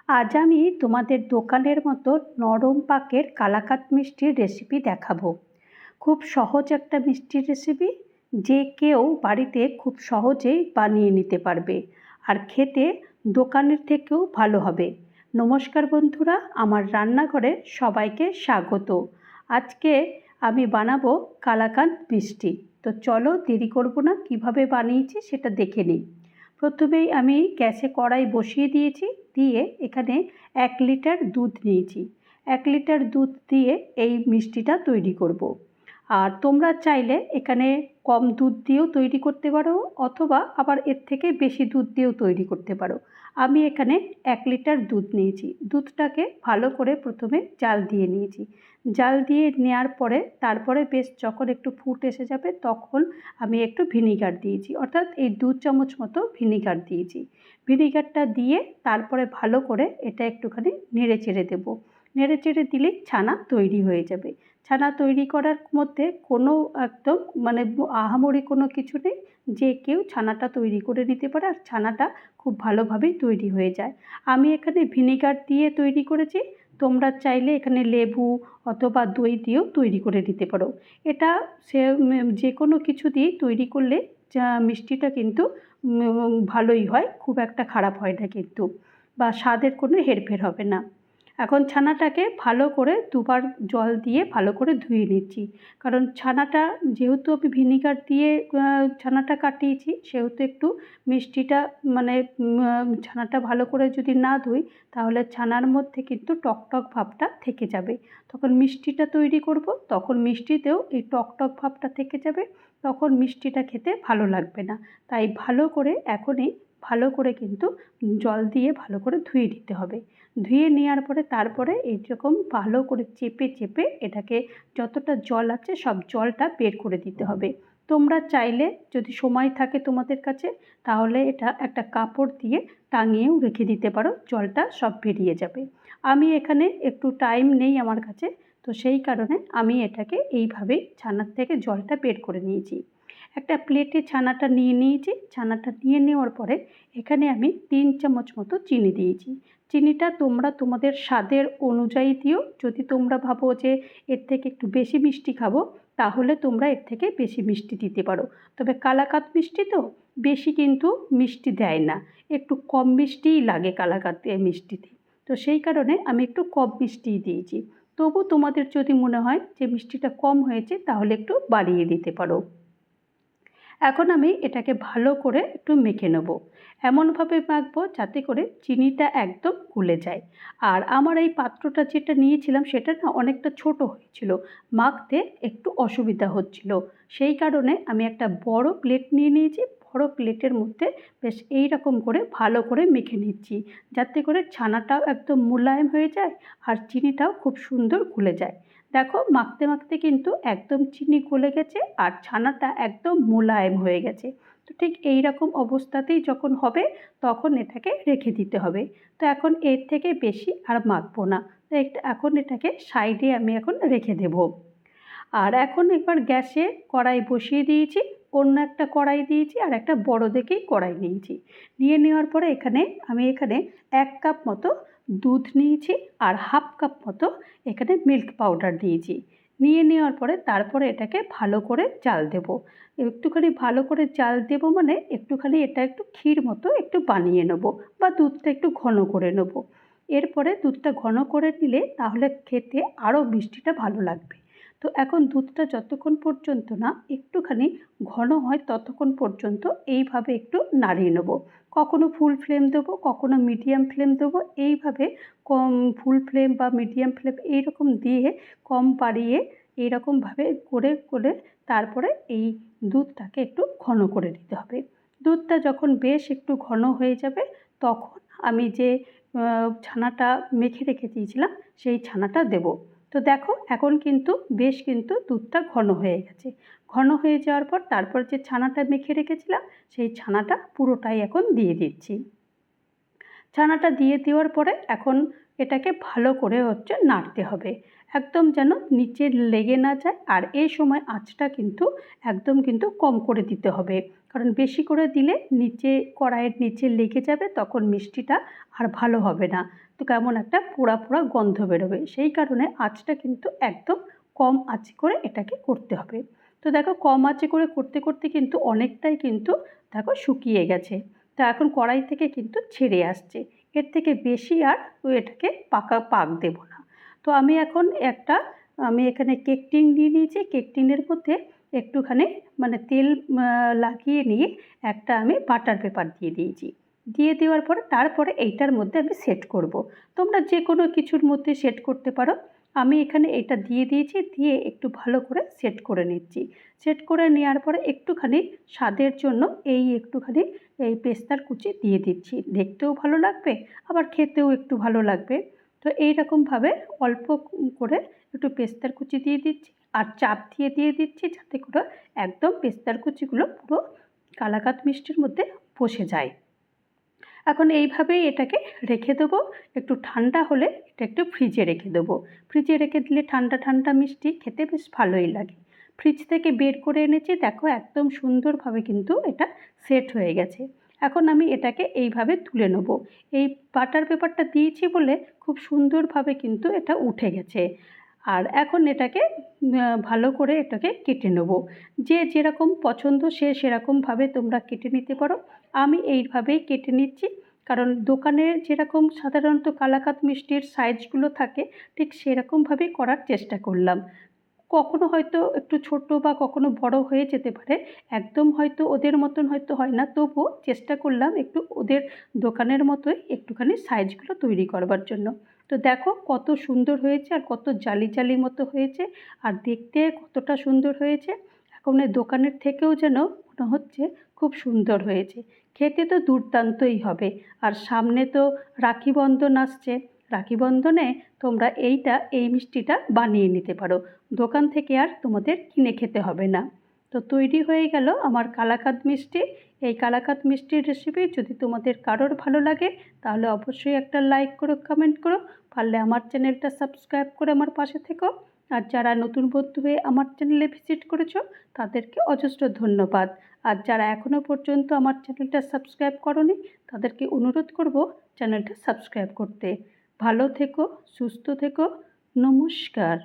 আজ আমি তোমাদের দোকানের মতো নরম পাকের কালাকাঁদ মিষ্টির রেসিপি দেখাবো। খুব সহজ একটা মিষ্টির রেসিপি, যে কেউ বাড়িতে খুব সহজেই বানিয়ে নিতে পারবে আর খেতে দোকানের থেকেও ভালো হবে। নমস্কার বন্ধুরা, আমার রান্নাঘরে সবাইকে স্বাগত। আজকে আমি বানাবো কালাকাঁদ মিষ্টি। তো চলো দেরি করবো না, কিভাবে বানিয়েছি সেটা দেখে নিই। প্রথমেই আমি গ্যাসে কড়াই বসিয়ে দিয়েছি, দিয়ে এখানে 1 লিটার দুধ নিয়েছি। 1 লিটার দুধ দিয়ে এই মিষ্টিটা তৈরি করব। আর তোমরা চাইলে এখানে কম দুধ দিয়েও তৈরি করতে পারো, অথবা আবার এর থেকে বেশি দুধ দিয়েও তৈরি করতে পারো। আমি এখানে 1 লিটার দুধ নিয়েছি। দুধটাকে ভালো করে প্রথমে জাল দিয়ে নিয়েছি। জাল দিয়ে নেওয়ার পরে তারপরে বেশ যখন একটু ফুট এসে যাবে তখন আমি একটু ভিনিগার দিয়েছি, অর্থাৎ এই 2 চামচ মতো ভিনিগার দিয়েছি। ভিনিগারটা দিয়ে তারপরে ভালো করে এটা একটুখানি নেড়ে চেড়ে দেবো। নেড়ে চেড়ে দিলেই ছানা তৈরি হয়ে যাবে। ছানা তৈরি করার মধ্যে কোনো একদম আহামরি কোনো কিছু নেই, যে কেউ ছানাটা তৈরি করে নিতে পারে আর ছানাটা খুব ভালোভাবেই তৈরি হয়ে যায়। আমি এখানে ভিনিগার দিয়ে তৈরি করেছি, তোমরা চাইলে এখানে লেবু অথবা দই দিয়েও তৈরি করে নিতে পারো। এটা যে কোনো কিছু দিয়েই তৈরি করলে মিষ্টিটা কিন্তু ভালোই হয়, খুব একটা খারাপ হয় না কিন্তু, বা স্বাদের কোনো হেরফের হবে না। এখন ছানাটাকে ভালো করে দুবার জল দিয়ে ভালো করে ধুয়ে নিচ্ছি, কারণ ছানাটা যেহেতু আমি ভিনিগার দিয়ে ছানাটা কাটিয়েছি, সেহেতু একটু মিষ্টিটা ছানাটা ভালো করে যদি না ধুই তাহলে ছানার মধ্যে কিন্তু টকটক ভাবটা থেকে যাবে। তখন মিষ্টিটা তৈরি করব, তখন মিষ্টিতেও এই টকটক ভাবটা থেকে যাবে, তখন মিষ্টিটা খেতে ভালো লাগবে না। তাই ভালো করে এখনই ভালো করে কিন্তু জল দিয়ে ভালো করে ধুয়ে দিতে হবে। ধুয়ে নেওয়ার পরে তারপরে এইরকম ভালো করে চেপে চেপে এটাকে যতটা জল আছে সব জলটা বের করে দিতে হবে। তোমরা চাইলে যদি সময় থাকে তোমাদের কাছে তাহলে এটা একটা কাপড় দিয়ে টাঙিয়েও রেখে দিতে পারো, জলটা সব বেরিয়ে যাবে। আমি এখানে একটু টাইম নেই আমার কাছে, তো সেই কারণে আমি এটাকে এইভাবেই ছানার থেকে জলটা বের করে নিয়েছি। একটা প্লেটে ছানাটা নিয়ে নিয়েছি। ছানাটা নিয়ে নেওয়ার পরে এখানে আমি 3 চামচ মতো চিনি দিয়েছি। চিনিটা তোমরা তোমাদের স্বাদের অনুযায়ী দিও। যদি তোমরা ভাবো যে এর থেকে একটু বেশি মিষ্টি খাবো তাহলে তোমরা এর থেকে বেশি মিষ্টি দিতে পারো। তবে কালাকাঁদ মিষ্টি তো বেশি কিন্তু মিষ্টি দেয় না, একটু কম মিষ্টিই লাগে কালাকাঁদ মিষ্টিতে। তো সেই কারণে আমি একটু কম মিষ্টিই দিয়েছি। তবু তোমাদের যদি মনে হয় যে মিষ্টিটা কম হয়েছে তাহলে একটু বাড়িয়ে দিতে পারো। এখন আমি এটাকে ভালো করে একটু মেখে নেব। এমনভাবে মাখবো যাতে করে চিনিটা একদম গলে যায়। আর আমার এই পাত্রটা যেটা নিয়েছিলাম সেটা না অনেকটা ছোট হয়েছিল, মাখতে একটু অসুবিধা হচ্ছিল। সেই কারণে আমি একটা বড় প্লেট নিয়ে নিয়েছি। বড় প্লেটের মধ্যে বেশ এই রকম করে ভালো করে মেখে নিচ্ছি, যাতে করে ছানাটাও একদম মোলায়েম হয়ে যায় আর চিনিটাও খুব সুন্দর গলে যায়। দেখো মাখতে মাখতে কিন্তু একদম চিনি গলে গেছে আর ছানাটা একদম মোলায়েম হয়ে গেছে। তো ঠিক এই রকম অবস্থাতেই যখন হবে তখন এটাকে রেখে দিতে হবে। তো এখন এর থেকে বেশি আর মাখবো না, তো এখন এটাকে সাইডে আমি এখন রেখে দেব। আর এখন একবার গ্যাসে কড়াই বসিয়ে দিয়েছি, অন্য একটা কড়াই দিয়েছি আর একটা বড় দেখেই কড়াই নিয়েছি। নিয়ে নেওয়ার পরে আমি এখানে 1 কাপ মতো দুধ নিয়েছি আর 1/2 কাপ মতো এখানে মিল্ক পাউডার নিয়েছি। নিয়ে নেওয়ার পরে তারপরে এটাকে ভালো করে জাল দেব। একটুখানি ভালো করে জাল দেব, একটুখানি এটা একটু ক্ষীর মতো একটু বানিয়ে নেব, বা দুধটা একটু ঘন করে নেব। এরপরে দুধটা ঘন করে নিলে তাহলে খেতে আরও মিষ্টিটা ভালো লাগবে। তো এখন দুধটা যতক্ষণ পর্যন্ত না একটুখানি ঘন হয় ততক্ষণ পর্যন্ত এইভাবে একটু নাড়িয়ে নেব। কখনো ফুল ফ্লেম দেবো, কখনো মিডিয়াম ফ্লেম দেবো, এইভাবে কম ফুল ফ্লেম বা মিডিয়াম ফ্লেম এইরকম দিয়ে কম বাড়িয়ে এইরকমভাবে করে করে তারপরে এই দুধটাকে একটু ঘন করে দিতে হবে। দুধটা যখন বেশ একটু ঘন হয়ে যাবে তখন আমি যে ছানাটা মেখে রেখে দিয়েছিলাম সেই ছানাটা দেব। তো দেখো এখন কিন্তু বেশ কিন্তু দুধটা ঘন হয়ে গেছে। ঘন হয়ে যাওয়ার পর তারপর যে ছানাটা মেখে রেখেছিলাম সেই ছানাটা পুরোটাই এখন দিয়ে দিচ্ছি। ছানাটা দিয়ে দেওয়ার পরে এখন এটাকে ভালো করে নাড়তে হবে, একদম যেন নিচে লেগে না যায়। আর এই সময় আঁচটা কিন্তু একদম কম করে দিতে হবে, কারণ বেশি করে দিলে নিচে কড়াইয়ের নিচে লেগে যাবে, তখন মিষ্টিটা আর ভালো হবে না, তো কেমন একটা পোড়া পোড়া গন্ধ বেরোবে। সেই কারণে আঁচটা কিন্তু একদম কম আঁচে করে এটাকে করতে হবে। তো দেখো কম আঁচে করে করতে করতে কিন্তু অনেকটাই দেখো শুকিয়ে গেছে। তো এখন কড়াই থেকে কিন্তু ছেড়ে আসছে, এর থেকে বেশি আর এটাকে পাক দেব না। তো আমি এখন আমি এখানে কেক টিন নিয়ে নিয়েছি, কেক টিনের মধ্যে একটুখানি মানে তেল লাগিয়ে নিয়ে আমি বাটার পেপার দিয়ে দিয়েছি। দিয়ে দেওয়ার পরে তারপরে এইটার মধ্যে আমি সেট করব। তোমরা যে কোনো কিছুর মধ্যে সেট করতে পারো। আমি এখানে এটা দিয়ে দিয়েছি, দিয়ে একটু ভালো করে সেট করে নিচ্ছি। সেট করে নেওয়ার পরে একটুখানি স্বাদের জন্য একটুখানি এই পেস্তার কুচি দিয়ে দিচ্ছি, দেখতেও ভালো লাগবে আবার খেতেও একটু ভালো লাগবে। তো এইরকমভাবে অল্প করে একটু পেস্তার কুচি দিয়ে দিচ্ছি, আর চাপ দিয়ে দিচ্ছি যাতে করে একদম পেস্তার কুচিগুলো পুরো কালাকাঁদ মিষ্টির মধ্যে বসে যায়। এখন এইভাবেই এটাকে রেখে দেবো, একটু ঠান্ডা হলে এটা একটু ফ্রিজে রেখে দেবো। ফ্রিজে রেখে দিলে ঠান্ডা ঠান্ডা মিষ্টি খেতে বেশ ভালোই লাগে। ফ্রিজ থেকে বের করে এনেছি, দেখো একদম সুন্দরভাবে এটা সেট হয়ে গেছে। এখন আমি এটাকে এইভাবে তুলে নেব। এই বাটার পেপারটা দিয়েছি বলে খুব সুন্দরভাবে এটা উঠে গেছে। আর এখন এটাকে ভালো করে এটাকে কেটে নেব। যে যেরকম পছন্দ সে সেরকমভাবে তোমরা কেটে নিতে পারো। আমি এইভাবেই কেটে নিচ্ছি, কারণ দোকানে যেরকম সাধারণত কালাকাঁদ মিষ্টির সাইজগুলো থাকে ঠিক সেরকমভাবেই করার চেষ্টা করলাম। কখনো হয়তো একটু ছোট বা কখনো বড় হয়ে যেতে পারে, একদম হয়তো ওদের মতন হয়তো হয় না, তবুও চেষ্টা করলাম একটু ওদের দোকানের মতোই একটুখানি সাইজগুলো তৈরি করবার জন্য। তো দেখো কত সুন্দর হয়েছে আর কত জালি জালি মতো হয়েছে, আর দেখতে কতটা সুন্দর হয়েছে। এখন এই দোকানের থেকেও যেন মনে হচ্ছে খুব সুন্দর হয়েছে। খেতে তো দুর্দান্তই হবে। আর সামনে তো রাখি বন্ধন আসছে, রাখি বন্ধনে তোমরা এই মিষ্টিটা বানিয়ে নিতে পারো, দোকান থেকে আর তোমাদের কিনে খেতে হবে না। তো তৈরি হয়ে গেল আমার কালাকাঁদ মিষ্টি। এই কালাকাঁদ মিষ্টির রেসিপি যদি তোমাদের কারোর ভালো লাগে তাহলে অবশ্যই একটা লাইক করো, কমেন্ট করো, পারলে আমার চ্যানেলটা সাবস্ক্রাইব করে আমার পাশে থেকো। আর যারা নতুন বন্ধু হয়ে আমার চ্যানেলে ভিজিট করেছো তাদেরকে অজস্র ধন্যবাদ। আর যারা এখনও পর্যন্ত আমার চ্যানেলটা সাবস্ক্রাইব করোনি তাদেরকে অনুরোধ করব চ্যানেলটা সাবস্ক্রাইব করতে। ভালো থেকো, সুস্থ থেকো, নমস্কার।